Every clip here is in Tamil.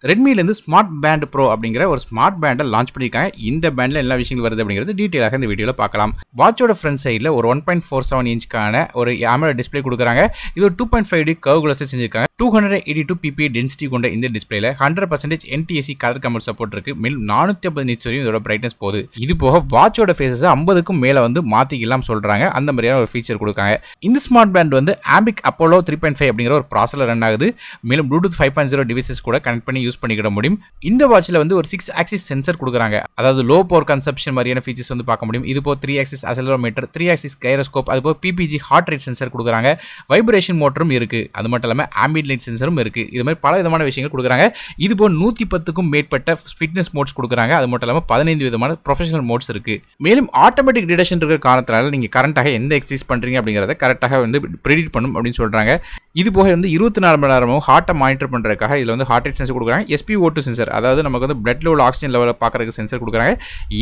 ரெட்மில இருந்து ஸ்மார்ட் பேண்ட் ப்ரோ அப்படிங்கிற ஒரு ஸ்மார்ட் பேண்டை லான்ச் பண்ணியிருக்காங்க. இந்த பேண்ட்ல எல்லா விஷயங்கள் வருது அப்படிங்கிறது டீட்டெயிலாக இந்த வீடியோல பார்க்கலாம். வாட்சோட ஃப்ரண்ட் சைடில் ஒரு 1.47 இன்ச்க்கான ஒரு AMOLED டிஸ்பிளே கொடுக்குறாங்க. இது ஒரு 2.5D கர்வ் கிளாஸ் செஞ்சிருக்காங்க. 282 ppi டென்சிட்டி கொண்ட இந்த டிஸ்பிளேல 100% NTSC கலர் கம்பல் சப்போர்ட் இருக்கு. மேலும் 450 நிட்ஸ் வரையும் இதோட பிரைட்னஸ் போகுது. இது போக வாட்சோட ஃபேஸஸ் 50க்கும் மேல வந்து மாத்திக்கலாம் சொல்றாங்க. அந்த மாதிரியான ஒரு ஃபீச்சர் கொடுக்காங்க. இந்த ஸ்மார்ட் பேண்ட் வந்து ஆம்பிக் அப்போலோ 3.5 அப்படிங்கிற ஒரு ப்ராசஸர் ரன் ஆகுது. மேலும் ப்ளூடூத் 5.0 டிவைசஸ் கூட கனெக்ட் பண்ணி யூஸ் பண்ணிக்கிட முடியும். இந்த வாட்ச்ல வந்து ஒரு 6 ஆக்சிஸ் சென்சர் கொடுக்குறாங்க. அதாவது லோ பவர் கன்சப்ஷன் மாதிரியான ஃபீச்சர்ஸ் வந்து பார்க்க முடியும். இது போக 3 ஆக்சிஸ் அக்சலரோமீட்டர், 3 ஆக்சிஸ் கைரோஸ்கோப், அது போக PPG ஹார்ட் ரேட் சென்சர் கொடுக்குறாங்க. வைப்ரேஷன் மோட்டரும் இருக்கு. அது மட்டும் இல்லாம ஆம்பியன்ட் லைட் சென்சரும் இருக்கு. இது மாதிரி பல விதமான விஷயங்கள் கொடுக்குறாங்க. இது போக 110க்கும் மேற்பட்ட ஃபிட்னஸ் மோட்ஸ் கொடுக்குறாங்க. அது மட்டும் இல்லாம 15 விதமான ப்ரொஃபஷனல் மோட்ஸ் இருக்கு. மேலும் ஆட்டோமேட்டிக் டிடெக்ஷன் இருக்கிற காரணத்தினால நீங்க கரண்டாக எந்த எக்ஸசைஸ் பண்றீங்க அப்படிங்கறத கரெக்டாக வந்து ப்ரெடிக்ட் பண்ணும் அப்படின்னு சொல்றாங்க. இது போக வந்து 24 மணி நேரமும் ஹார்ட்டை மானிட்டர் பண்றதுக்காக இதுல வந்து ஹார்ட் ரேட் சென்சர் கொடுக்குறாங்க. SpO2 சென்சர், அதாவது நமக்கு வந்து பிளட்ல உள்ள ஆக்சிஜன் லெவலை பார்க்கறதுக்கு சென்சர் கொடுக்குறாங்க.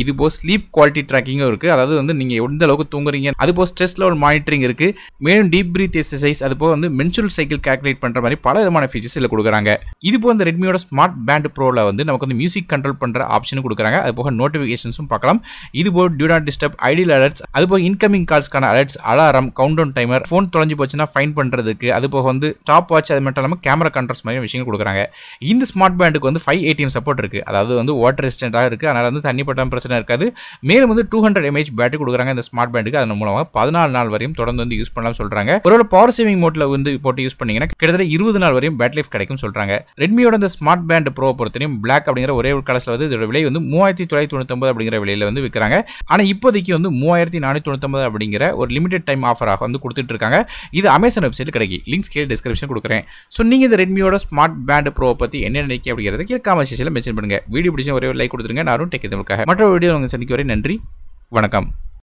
இது போக ஸ்லீப் குவாலிட்டி ட்ராக்கிங்கும் இருக்கு. அதாவது வந்து நீங்க எந்த அளவுக்கு தூங்குறீங்க, அது போக ஸ்ட்ரெஸ் லெவல் மானிட்டரிங் இருக்கு. மேலும் டீப் பிரீத் எக்சசைஸ், அது போக வந்து மென்சுரல் சைக்கிள் கால்குலேட் பண்ற மாதிரி பல விதமான ஃபீச்சர்ஸ் இதுல கொடுக்குறாங்க. இது போக இந்த ரெட்மியோட ஸ்மார்ட் பேண்ட் ப்ரோல வந்து நமக்கு வந்து மியூசிக் கண்ட்ரோல் பண்ற ஆப்ஷனும் கொடுக்குறாங்க. அது போக நோட்டிபிகேஷன்ஸும் பார்க்கலாம். இது போக do not disturb, ideal alerts, அது போக இன்கமிங் கால்ஸ்க்கான alerts, alarm, countdown timer, phone தொலைஞ்சு போச்சுன்னா ஃபைன் பண்றதுக்கு, அது போக வந்து ஸ்டாப் வாட்ச், அது மட்டும் இல்லாம கேமரா கண்ட்ரோல்ஸ் மாதிரி விஷயங்கள் கொடுக்குறாங்க. இந்த ஸ்மார்ட் பேண்டுக்கு வந்து 5 ATM சப்போர்ட் இருக்கு. அதாவது வந்து வாட்டர் ரெசிஸ்டன்ட்டாக இருக்கு. அதனால வந்து தண்ணி பட்டாலும் பிரச்சனை இருக்காது. மேலும் வந்து 200 mAh பேட்டரி கொடுக்குறாங்க இந்த ஸ்மார்ட் பேண்டுக்கு. அதன் மூலமா 14 நாள் வரையும் தொடர்ந்து வந்து யூஸ் பண்ணலாம் சொல்றாங்க. ஒருவேளை பவர் சேவிங் மோட்ல வந்து போட்டு யூஸ் பண்ணீங்கன்னா கிட்டத்தட்ட 20 நாள் வரையும் பேட்டரி லைஃப் கிடைக்கும் சொல்றாங்க. ரெட்மியோட இந்த ஸ்மார்ட் பேண்ட் ப்ரோ பொறுத்தவரையும் Black அப்படிங்கிற ஒரே ஒரு கலர்ஸ்ல வந்து இதோட விலை வந்து 3999 அப்படிங்கிற விலையில வந்து விற்கிறாங்க. ஆனா இப்போதைக்கு வந்து 3499 அப்படிங்கிற ஒரு லிமிடெட் டைம் ஆஃபராக வந்து கொடுத்துட்டு இருக்காங்க. இது அமேசான் வெப்சைட்ல கிடைக்கும். லிங்க்ஸ் கீழே டிஸ்கிரிப்ஷன் கொடுக்குறேன். ஸோ நீங்க இந்த ரெட்மியோட ஸ்மார்ட் பேண்ட் ப்ரோ பத்தி என்ன நினைக்கிறீங்க அப்படிங்கிறத கீழே காமெண்ட் செக்ஷன்ல மென்ஷன் பண்ணுங்க. வீடியோ பிடிச்சா ஒரே ஒரு லைக் கொடுத்துருங்க. நானும் டெக் இதுக்காக மற்ற வீடியோ உங்களை சந்திக்க வரை நன்றி, வணக்கம்.